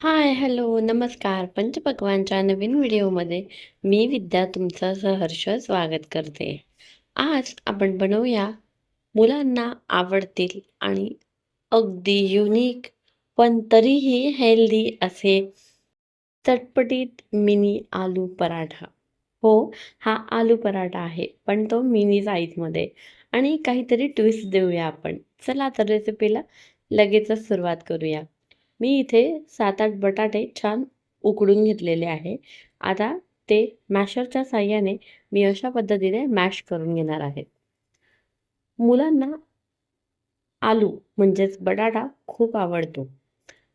हाय, hello, नमस्कार. पंचपक्वान्नच्या नवीन व्हिडिओमध्ये मी विद्या तुमचं सहर्ष स्वागत करते. आज आपण बनवूया मुलांना आवडतील आणि अगदी युनिक पण तरीही हेल्दी असे चटपटीत मिनी आलू पराठा. हो, हा आलू पराठा आहे, पण तो मिनी साईजमध्ये आणि काहीतरी ट्विस्ट देऊया आपण. चला तर रेसिपीला लगेचच सुरुवात करूया. मी इथे 7-8 बटाटे छान उकडून घेतलेले आहे. आता ते मॅशरच्या साहाय्याने मी अशा पद्धतीने मॅश करून घेणार आहे. मुलांना आलू म्हणजेच बटाटा खूप आवडतो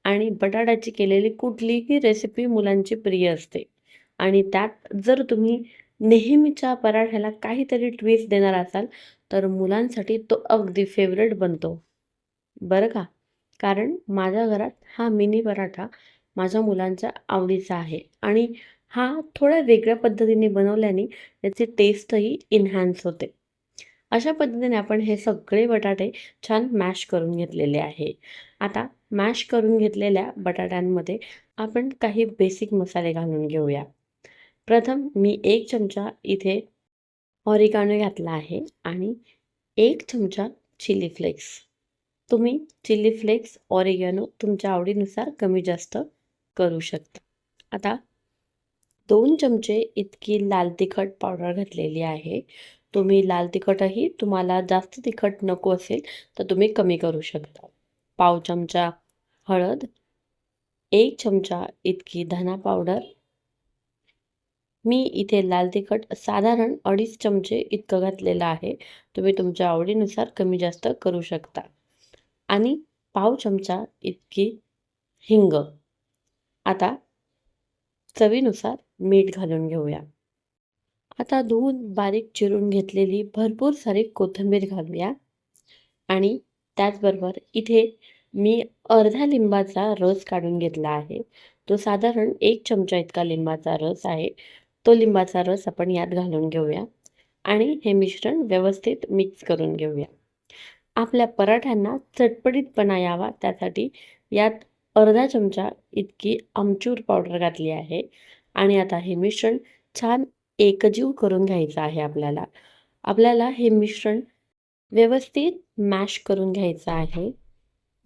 आणि बटाट्याची केलेली कुठलीही रेसिपी मुलांची प्रिय असते आणि त्यात जर तुम्ही नेहमीच्या पराठ्याला काहीतरी ट्विस्ट देणार असाल, तर मुलांसाठी तो अगदी फेव्हरेट बनतो. बरं का? कारण माझ्या घरात हा मिनी पराठा माझ्या मुलांच्या आवडीचा आहे आणि हा थोड्या वेगळ्या पद्धतीने बनवल्याने त्याची टेस्टही एन्हान्स होते. अशा पद्धतीने आपण हे सगळे बटाटे छान मॅश करून घेतलेले आहे. आता मॅश करून घेतलेल्या बटाट्यांमध्ये आपण काही बेसिक मसाले घालून घेऊया. प्रथम मी 1 चमचा इथे ऑरिगानो घातला आहे आणि 1 चमचा चिली फ्लेक्स. तुम्ही चिली फ्लेक्स, ऑरिगॅनो तुमच्या आवडीनुसार कमी जास्त करू शकता. आता 2 चमचे इतकी लाल तिखट पावडर घातलेली आहे. तुम्ही लाल तिखटही तुम्हाला जास्त तिखट नको असेल तर तुम्ही कमी करू शकता. पाव चमचा हळद, 1 चमचा इतकी धना पावडर. मी इथे लाल तिखट साधारण 2.5 चमचे इतकं घातलेलं आहे. तुम्ही तुमच्या आवडीनुसार कमी जास्त करू शकता. आणि पाव चमचा इतकी हिंग. आता चवीनुसार मीठ घालून घेऊया. आता धुवून बारीक चिरून घेतलेली भरपूर सारी कोथिंबीर घालूया आणि त्याचबरोबर इथे मी अर्ध्या लिंबाचा रस काढून घेतला आहे. तो साधारण 1 चमचा इतका लिंबाचा रस आहे. तो लिंबाचा रस आपण यात घालून घेऊया आणि हे मिश्रण व्यवस्थित मिक्स करून घेऊया. आपल्या पराठ्यांना चटपटीतपणा यावा त्यासाठी यात अर्धा चमचा इतकी आमचूर पावडर घातली आहे आणि आता हे मिश्रण छान एकजीव करून घ्यायचं आहे आपल्याला. आपल्याला हे मिश्रण व्यवस्थित मॅश करून घ्यायचं आहे.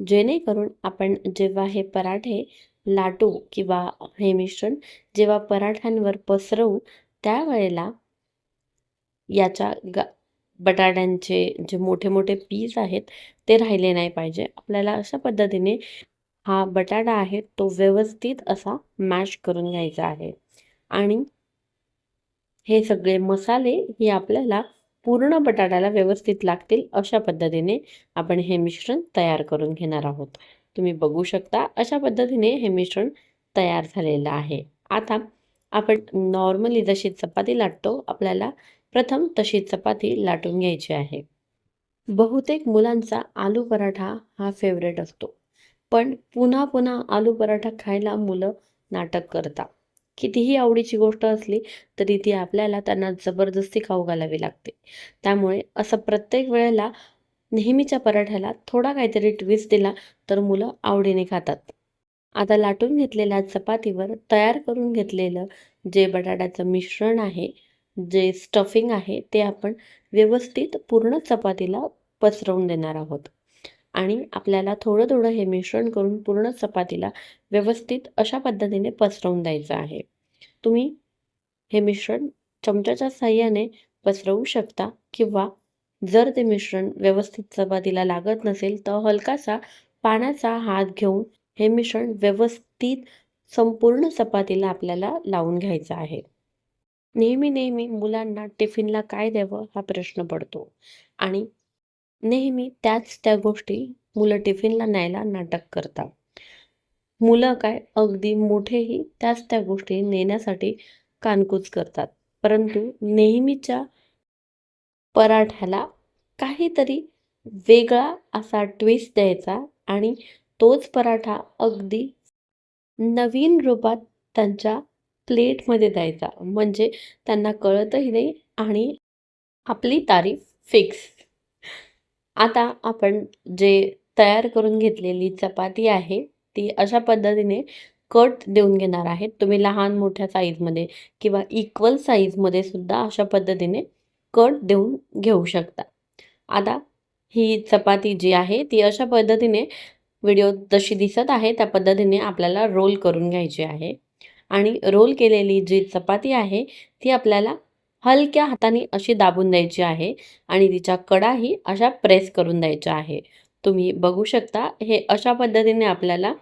जेणेकरून आपण जेव्हा हे पराठे लाटू किंवा हे मिश्रण जेव्हा पराठ्यांवर पसरवू त्यावेळेला याच्या बटाट्यांचे जे मोठे-मोठे पीस आहेत ते राहिले नाही पाहिजे. आपल्याला अशा पद्धतीने हा बटाटा आहे तो व्यवस्थित असा मॅश करून घ्यायचा आहे. आणि हे सगळे मसाले हे आपल्याला पूर्ण बटाट्याला व्यवस्थित लागतील अशा पद्धतीने आपण हे मिश्रण तयार करून घेणार आहोत. तुम्ही बघू शकता अशा पद्धतीने हे मिश्रण तयार झालेलं आहे. आता आपण नॉर्मली जशी चपाती लाटतो आपल्याला प्रथम तशी चपाती लाटून घ्यायची आहे. बहुतेक मुलांचा आलू पराठा हा फेवरेट असतो. पण पुन्हा-पुन्हा आलू पराठा खायला मुलं नाटक करतात. कितीही आवडीची गोष्ट असली तरी ती आपल्याला त्यांना जबरदस्ती खाऊ घालावी लागते. त्यामुळे असं प्रत्येक वेळेला नेहमीच्या पराठ्याला थोडा काहीतरी ट्विस्ट दिला तर मुलं आवडीने खातात. आता लाटून घेतलेल्या चपातीवर तयार करून घेतलेलं जे बटाट्याचं मिश्रण आहे, जे स्टफिंग आहे ते आपण व्यवस्थित पूर्ण चपातीला पसरवून देणार आहोत. आणि आपल्याला थोडं-थोडं हे मिश्रण करून पूर्ण चपातीला व्यवस्थित अशा पद्धतीने पसरवून द्यायचं आहे. तुम्ही हे मिश्रण चमच्याच्या साहाय्याने पसरवू शकता किंवा जर ते मिश्रण व्यवस्थित चपातीला लागत नसेल तर हलकासा पाण्याचा हात घेऊन हे मिश्रण व्यवस्थित संपूर्ण चपातीला आपल्याला लावून घ्यायचं आहे. नेहमी मुलांना टिफिनला काय द्यावं हा प्रश्न पडतो आणि नेहमी त्याच त्या गोष्टी मुलं टिफिनला न्यायला नाटक करतात. मुलं काय अगदी मोठेही त्याच त्या गोष्टी नेण्यासाठी कानकूच करतात. परंतु नेहमीच्या पराठ्याला काहीतरी वेगळा असा ट्विस्ट द्यायचा आणि तोच पराठा अगदी नवीन रूपात त्यांच्या प्लेटमध्ये द्यायचा. म्हणजे त्यांना कळतही नाही आणि आपली तारीफ फिक्स. आता आपण जे तयार करून घेतलेली चपाती आहे, ती अशा पद्धतीने कट देऊन घेणार आहे. तुम्ही लहान मोठ्या साईजमध्ये किंवा इक्वल साईजमध्ये सुद्धा अशा पद्धतीने कट देऊन घेऊ शकता. आता ही चपाती जी आहे ती अशा पद्धतीने व्हिडिओ जशी दिसत आहे त्या पद्धतीने आपल्याला रोल करून घ्यायची आहे. आणि रोल केलेली जी चपाती आहे ती आपल्याला हलक्या हाताने अशी दाबून द्यायची आहे आणि तिच्या कडाही अशा प्रेस करून द्यायच्या आहे. तुम्ही बघू शकता हे अशा पद्धतीने आपल्याला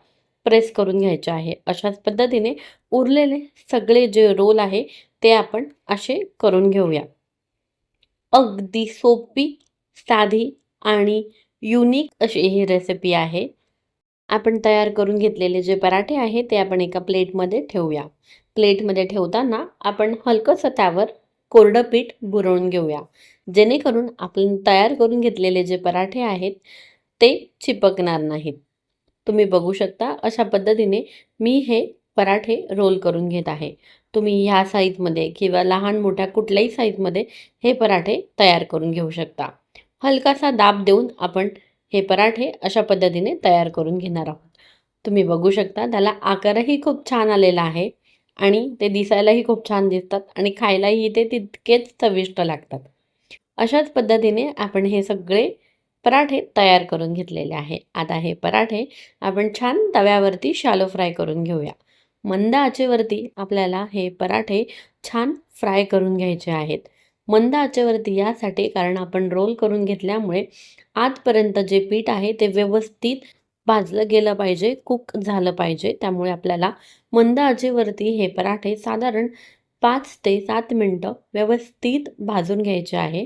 प्रेस करून घ्यायचे आहे. अशाच पद्धतीने उरलेले सगळे जे रोल आहे ते आपण असे करून घेऊया. अगदी सोपी, साधी आणि युनिक अशी ही रेसिपी आहे. आपण तयार करून घेतलेले जे पराठे आहे ते आपण एका प्लेटमध्ये ठेवूया. प्लेटमध्ये ठेवताना आपण हलकंसं त्यावर कोरडं पीठ बुरवून घेऊया. जेणेकरून आपण तयार करून घेतलेले जे पराठे आहेत ते चिपकणार नाहीत. तुम्ही बघू शकता अशा पद्धतीने मी हे पराठे रोल करून घेत आहे. तुम्ही ह्या साईजमध्ये किंवा लहान मोठ्या कुठल्याही साईजमध्ये हे पराठे तयार करून घेऊ शकता. हलकासा दाब देऊन आपण हे पराठे अशा पद्धतीने तयार करून घेणार आहोत. तुम्ही बघू शकता त्याला आकारही खूप छान आलेला आहे आणि ते दिसायलाही खूप छान दिसतात आणि खायलाही ते तितकेच चविष्ट लागतात. अशाच पद्धतीने आपण हे सगळे पराठे तयार करून घेतलेले आहे. आता हे पराठे आपण छान तव्यावरती शॅलो फ्राय करून घेऊया. मंद आचेवरती आपल्याला हे पराठे छान फ्राय करून घ्यायचे आहेत. मंद आचेवरती यासाठी कारण आपण रोल करून घेतल्यामुळे आतपर्यंत जे पीठ आहे ते व्यवस्थित भाजलं गेलं पाहिजे, कुक झालं पाहिजे. त्यामुळे आपल्याला मंद आचेवरती हे पराठे साधारण 5 ते 7 मिनिटं व्यवस्थित भाजून घ्यायचे आहे.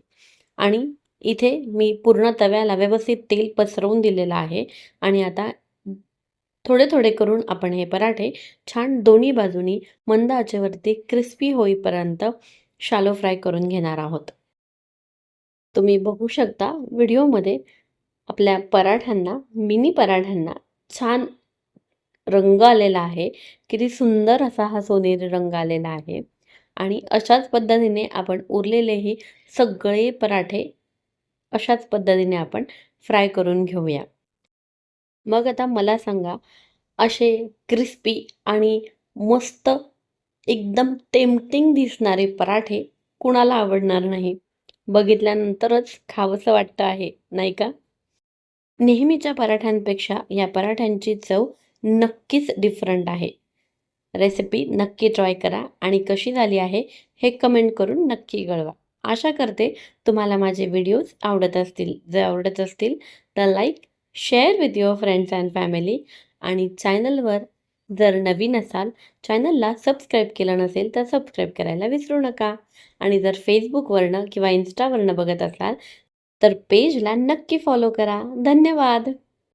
आणि इथे मी पूर्ण तव्याला व्यवस्थित तेल पसरवून दिलेलं आहे आणि आता थोडे थोडे करून आपण हे पराठे छान दोन्ही बाजूनी मंद आचेवरती क्रिस्पी होईपर्यंत शॅलो फ्राय करून घेणार आहोत. तुम्ही बघू शकता व्हिडिओमध्ये आपल्या पराठ्यांना, मिनी पराठ्यांना छान रंग आलेला आहे. किती सुंदर असा हा सोनेरी रंग आलेला आहे. आणि अशाच पद्धतीने आपण उरलेलेही सगळे पराठे अशाच पद्धतीने आपण फ्राय करून घेऊया. मग आता मला सांगा, असे क्रिस्पी आणि मस्त एकदम टेम्प्टिंग दिसणारे पराठे कुणाला आवडणार नाही? बघितल्यानंतरच खावंसं वाटतं आहे, नाही का? नेहमीच्या पराठ्यांपेक्षा या पराठ्यांची चव नक्कीच डिफरंट आहे. रेसिपी नक्की ट्राय करा आणि कशी झाली आहे हे कमेंट करून नक्की कळवा. आशा करते तुम्हाला माझे व्हिडिओज आवडत असतील. जर आवडत असतील तर like, share with your friends and family आणि चॅनलवर जर नवीन असाल, चॅनलला सबस्क्राईब केलं नसेल तर सबस्क्राईब करायला विसरू नका. आणि जर फेसबुकवरनं किंवा इन्स्टावरनं बघत असाल तर पेजला नक्की फॉलो करा. धन्यवाद.